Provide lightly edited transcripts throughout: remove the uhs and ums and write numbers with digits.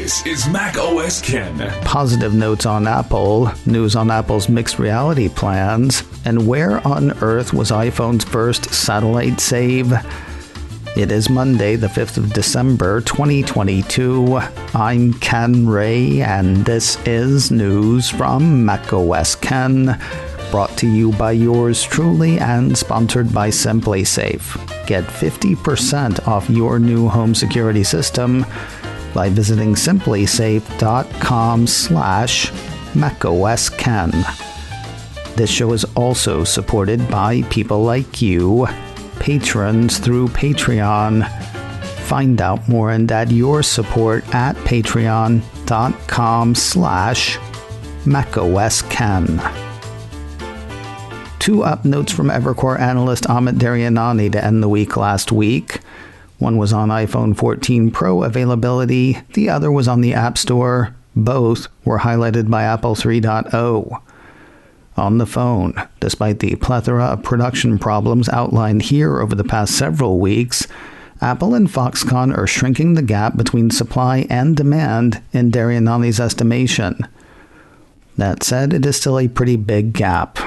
This is Mac OS Ken. Positive notes on Apple, news on Apple's mixed reality plans, and where on earth was iPhone's first satellite save? It is Monday, the 5th of December, 2022. I'm Ken Ray, and this is news from Mac OS Ken, brought to you by yours truly and sponsored by SimpliSafe. Get 50% off your new home security system by visiting simplysafe.com/macOSKen. This show is also supported by people like you, patrons through Patreon. Find out more and add your support at patreon.com/macOSKen. Two up notes from Evercore analyst Amit Daryanani to end the week last week. One was on iPhone 14 Pro availability, the other was on the App Store. Both were highlighted by Apple 3.0. On the phone, despite the plethora of production problems outlined here over the past several weeks, Apple and Foxconn are shrinking the gap between supply and demand in Daryanani's estimation. That said, it is still a pretty big gap.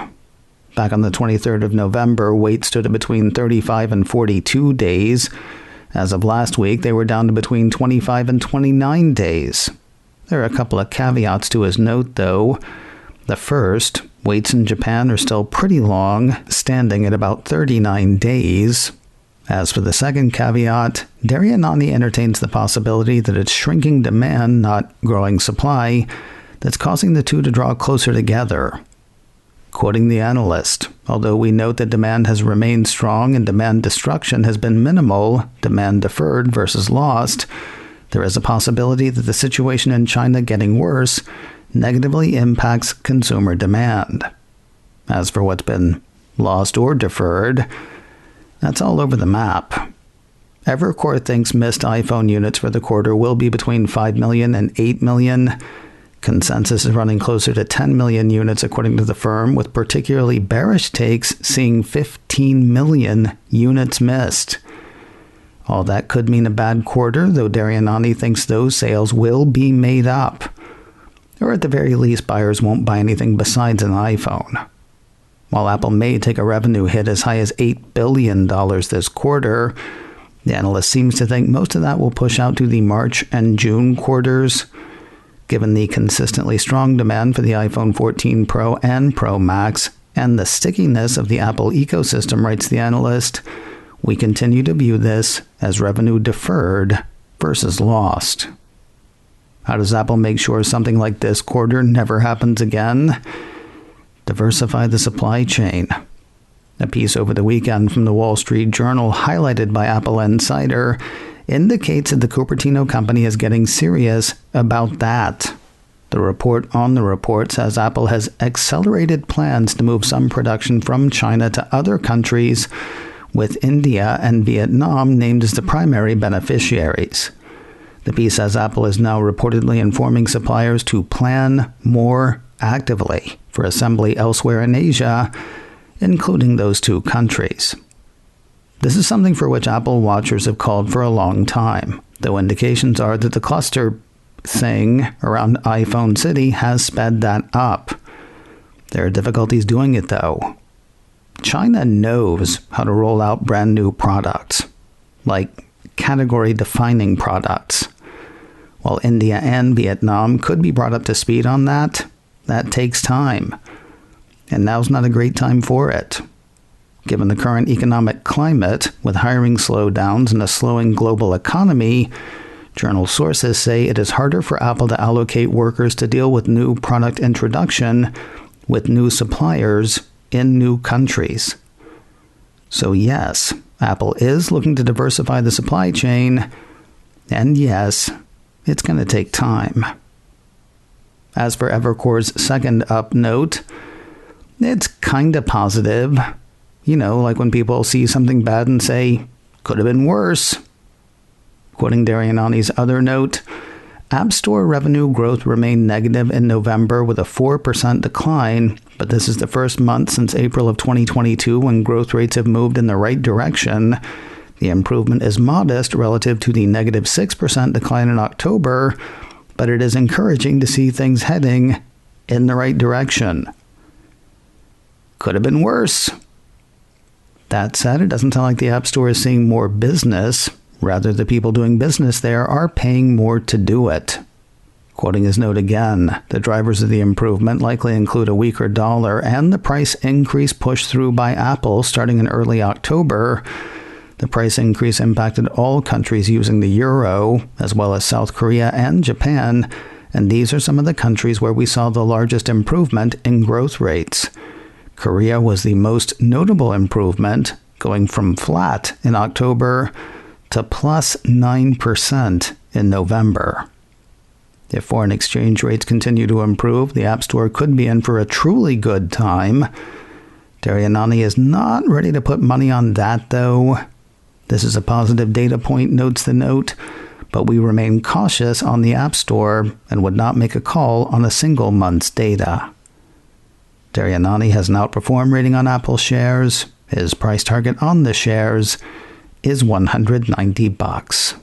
Back on the 23rd of November, wait stood at between 35 and 42 days. As of last week, they were down to between 25 and 29 days. There are a couple of caveats to his note, though. The first, waits in Japan are still pretty long, standing at about 39 days. As for the second caveat, Daryanani entertains the possibility that it's shrinking demand, not growing supply, that's causing the two to draw closer together. Quoting the Analyst, although we note that demand has remained strong and demand destruction has been minimal, demand deferred versus lost, there is a possibility that the situation in China getting worse negatively impacts consumer demand. As for what's been lost or deferred, that's all over the map. Evercore thinks missed iPhone units for the quarter will be between 5 million and 8 million. Consensus is running closer to 10 million units according to the firm, with particularly bearish takes seeing 15 million units missed. All that could mean a bad quarter, though Daryanani thinks those sales will be made up. Or at the very least, buyers won't buy anything besides an iPhone. While Apple may take a revenue hit as high as $8 billion this quarter, the Analyst seems to think most of that will push out to the March and June quarters. Given the consistently strong demand for the iPhone 14 Pro and Pro Max, and the stickiness of the Apple ecosystem, writes the Analyst, we continue to view this as revenue deferred versus lost. How does Apple make sure something like this quarter never happens again? Diversify the supply chain. A piece over the weekend from the Wall Street Journal, highlighted by Apple Insider, indicates that the Cupertino company is getting serious about that. The report on the report says Apple has accelerated plans to move some production from China to other countries, with India and Vietnam named as the primary beneficiaries. The piece says Apple is now reportedly informing suppliers to plan more actively for assembly elsewhere in Asia, including those two countries. This is something for which Apple watchers have called for a long time, though indications are that the cluster thing around iPhone City has sped that up. There are difficulties doing it, though. China knows how to roll out brand new products, like category-defining products. While India and Vietnam could be brought up to speed on that, that takes time. And now's not a great time for it. Given the current economic climate, with hiring slowdowns and a slowing global economy, journal sources say it is harder for Apple to allocate workers to deal with new product introduction with new suppliers in new countries. So yes, Apple is looking to diversify the supply chain, and yes, it's going to take time. As for Evercore's second up note, it's kind of positive. You know, like when people see something bad and say, could have been worse. Quoting Daryanani's other note, App Store revenue growth remained negative in November with a 4% decline, but this is the first month since April of 2022 when growth rates have moved in the right direction. The improvement is modest relative to the negative 6% decline in October, but it is encouraging to see things heading in the right direction. Could have been worse. That said, it doesn't sound like the App Store is seeing more business. Rather, the people doing business there are paying more to do it. Quoting his note again, the drivers of the improvement likely include a weaker dollar and the price increase pushed through by Apple starting in early October. The price increase impacted all countries using the euro, as well as South Korea and Japan, and these are some of the countries where we saw the largest improvement in growth rates. Korea was the most notable improvement, going from flat in October to plus 9% in November. If foreign exchange rates continue to improve, the App Store could be in for a truly good time. Darianani is not ready to put money on that, though. This is a positive data point, notes the note, but we remain cautious on the App Store and would not make a call on a single month's data. Darianani has an outperform rating on Apple shares. His price target on the shares is $190.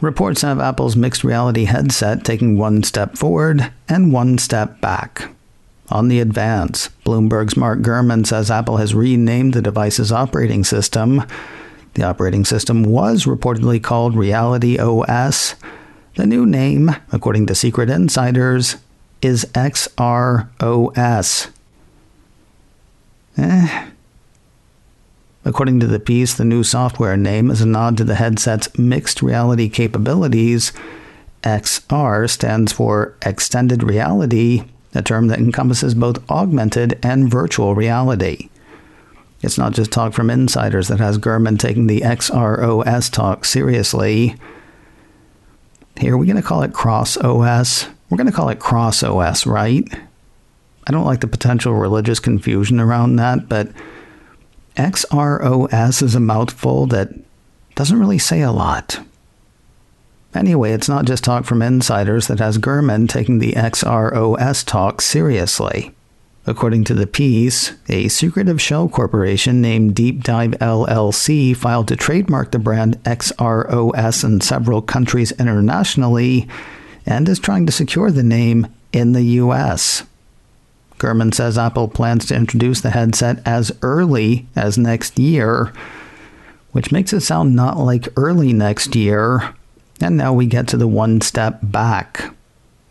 Reports have Apple's mixed reality headset taking one step forward and one step back. On the advance, Bloomberg's Mark Gurman says Apple has renamed the device's operating system. The operating system was reportedly called Reality OS. The new name, according to secret insiders, is xrOS. According to the piece, the new software name is a nod to the headset's mixed reality capabilities. XR stands for Extended Reality, a term that encompasses both augmented and virtual reality. It's not just talk from insiders that has Gurman taking the xrOS talk seriously. Here, are we going to call it CrossOS? We're going to call it CrossOS, right? I don't like the potential religious confusion around that, but xrOS is a mouthful that doesn't really say a lot. Anyway, it's not just talk from insiders that has Gurman taking the xrOS talk seriously. According to the piece, a secretive shell corporation named Deep Dive LLC filed to trademark the brand xrOS in several countries internationally and is trying to secure the name in the U.S. Gurman says Apple plans to introduce the headset as early as next year, which makes it sound not like early next year. And now we get to the one step back.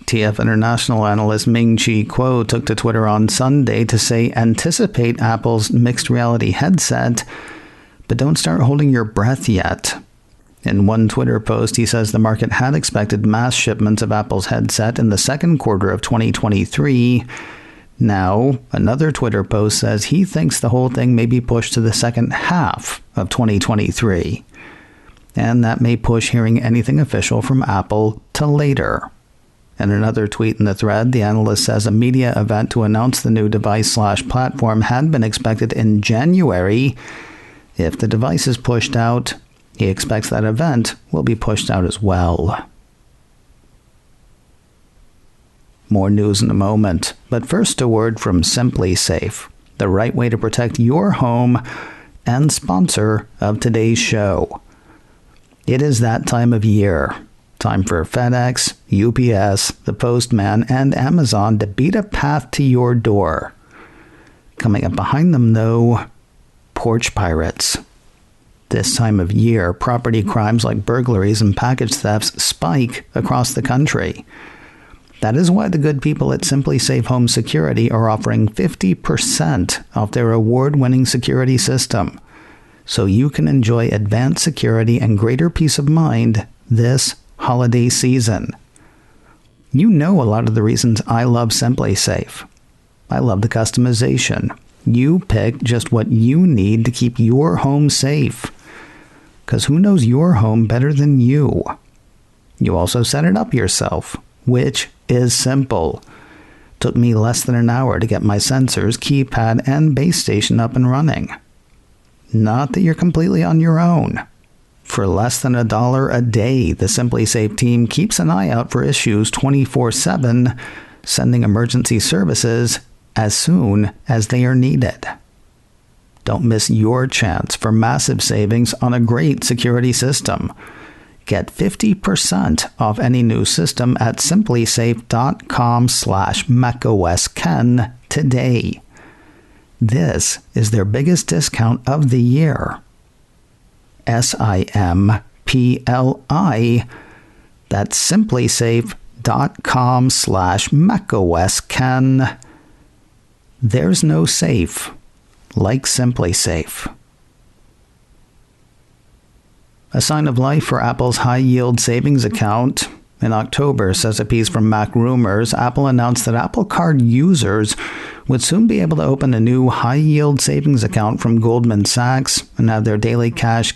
TF International analyst Ming-Chi Kuo took to Twitter on Sunday to say anticipate Apple's mixed reality headset, but don't start holding your breath yet. In one Twitter post, he says the market had expected mass shipments of Apple's headset in the second quarter of 2023. Now, another Twitter post says he thinks the whole thing may be pushed to the second half of 2023. And that may push hearing anything official from Apple to later. In another tweet in the thread, the analyst says a media event to announce the new device/platform had been expected in January. If the device is pushed out, he expects that event will be pushed out as well. More news in a moment, but first a word from Simply Safe, the right way to protect your home and sponsor of today's show. It is that time of year. Time for FedEx, UPS, the Postman, and Amazon to beat a path to your door. Coming up behind them, though, porch pirates. This time of year, property crimes like burglaries and package thefts spike across the country. That is why the good people at Simply Safe Home Security are offering 50% off their award-winning security system, so you can enjoy advanced security and greater peace of mind this holiday season. You know a lot of the reasons I love Simply Safe. I love the customization. You pick just what you need to keep your home safe. Because who knows your home better than you? You also set it up yourself, which is simple. Took me less than an hour to get my sensors, keypad, and base station up and running. Not that you're completely on your own. For less than $1 a day, the Simply Safe team keeps an eye out for issues 24/7, sending emergency services as soon as they are needed. Don't miss your chance for massive savings on a great security system. Get 50% off any new system at simplysafe.com/macOSKen today. This is their biggest discount of the year. SIMPLI. That's simplysafe.com/macOSKen. There's no safe like SimpliSafe. A sign of life for Apple's high-yield savings account. In October, says a piece from Mac Rumors, Apple announced that Apple Card users would soon be able to open a new high-yield savings account from Goldman Sachs and have their daily cash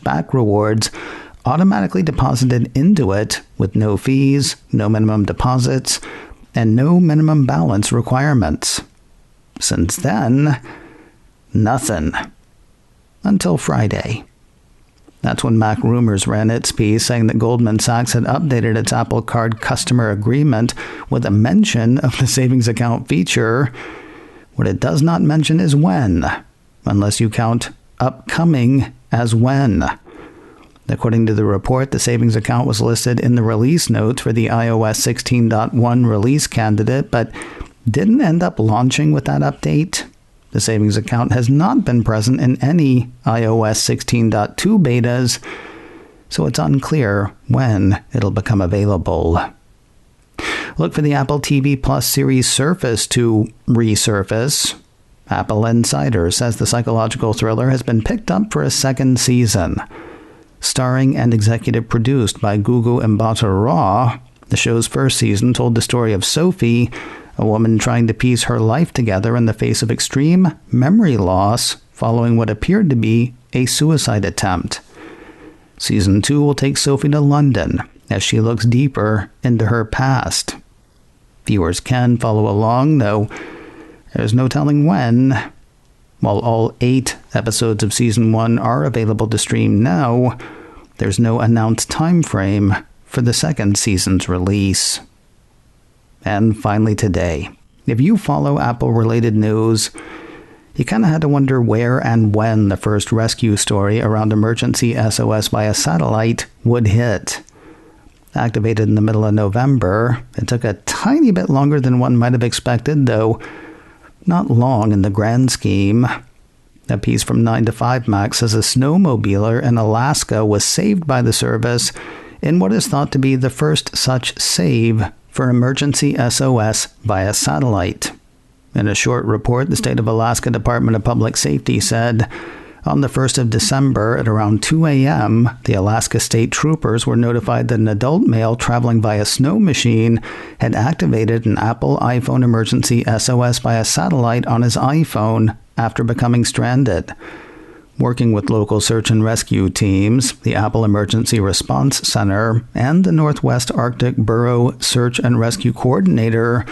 back rewards automatically deposited into it with no fees, no minimum deposits, and no minimum balance requirements. Since then, nothing. Until Friday. That's when Mac Rumors ran its piece saying that Goldman Sachs had updated its Apple Card customer agreement with a mention of the savings account feature. What it does not mention is when, unless you count upcoming as when. According to the report, the savings account was listed in the release notes for the iOS 16.1 release candidate, but didn't end up launching with that update. The savings account has not been present in any iOS 16.2 betas, so it's unclear when it'll become available. Look for the Apple TV Plus series Surface to resurface. Apple Insider says the psychological thriller has been picked up for a second season. Starring and executive produced by Gugu Mbatha-Raw, the show's first season told the story of Sophie, a woman trying to piece her life together in the face of extreme memory loss following what appeared to be a suicide attempt. Season 2 will take Sophie to London as she looks deeper into her past. Viewers can follow along, though there's no telling when. While all 8 episodes of Season 1 are available to stream now, there's no announced time frame for the second season's release. And finally today, if you follow Apple-related news, you kind of had to wonder where and when the first rescue story around emergency SOS via satellite would hit. Activated in the middle of November, it took a tiny bit longer than one might have expected, though not long in the grand scheme. A piece from 9to5Mac says a snowmobiler in Alaska was saved by the service in what is thought to be the first such save for emergency SOS via satellite. In a short report, the State of Alaska Department of Public Safety said, on the 1st of December at around 2 a.m., the Alaska State Troopers were notified that an adult male traveling via snow machine had activated an Apple iPhone emergency SOS via satellite on his iPhone after becoming stranded. Working with local search and rescue teams, the Apple Emergency Response Center, and the Northwest Arctic Borough Search and Rescue Coordinator,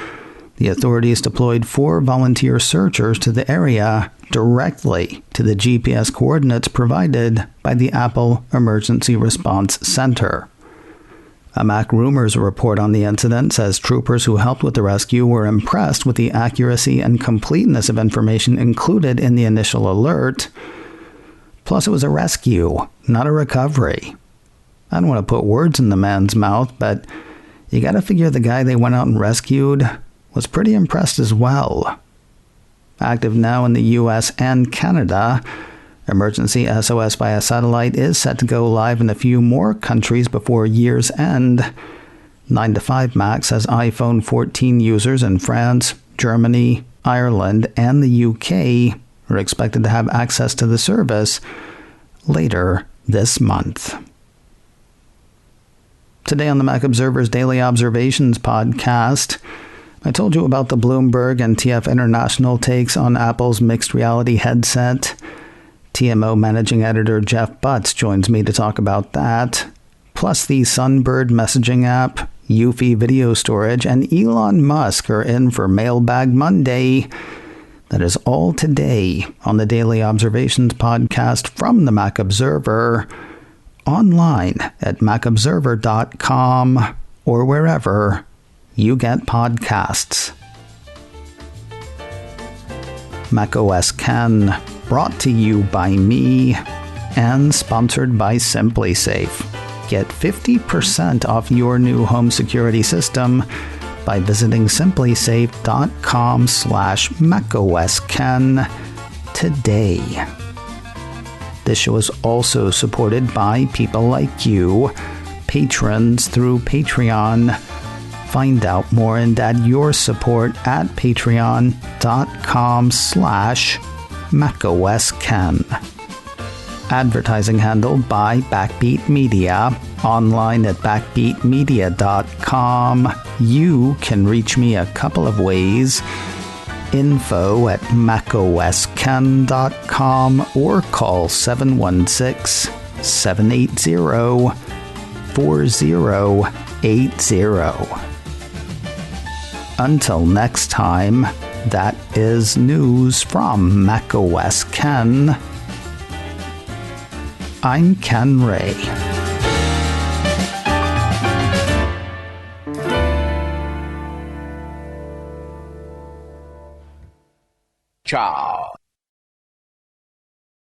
the authorities deployed 4 volunteer searchers to the area directly to the GPS coordinates provided by the Apple Emergency Response Center. A Mac Rumors report on the incident says troopers who helped with the rescue were impressed with the accuracy and completeness of information included in the initial alert. Plus, it was a rescue, not a recovery. I don't want to put words in the man's mouth, but you gotta figure the guy they went out and rescued was pretty impressed as well. Active now in the US and Canada, emergency SOS via satellite is set to go live in a few more countries before year's end. 9to5Mac says iPhone 14 users in France, Germany, Ireland, and the UK are expected to have access to the service later this month. Today on the Mac Observer's Daily Observations podcast, I told you about the Bloomberg and TF International takes on Apple's mixed reality headset. TMO managing editor Jeff Butts joins me to talk about that, plus the Sunbird messaging app, Eufy video storage, and Elon Musk are in for Mailbag Monday. That is all today on the Daily Observations podcast from the Mac Observer, online at macobserver.com or wherever you get podcasts. macOS Ken, brought to you by me and sponsored by SimpliSafe. Get 50% off your new home security system by visiting simplysafe.com/macOSKen today. This show is also supported by people like you, patrons through Patreon. Find out more and add your support at patreon.com/macOSKen. Advertising handled by Backbeat Media. Online at backbeatmedia.com. You can reach me a couple of ways. Info at macosken.com or call 716-780-4080. Until next time, that is news from macOS Ken. I'm Ken Ray. Ciao.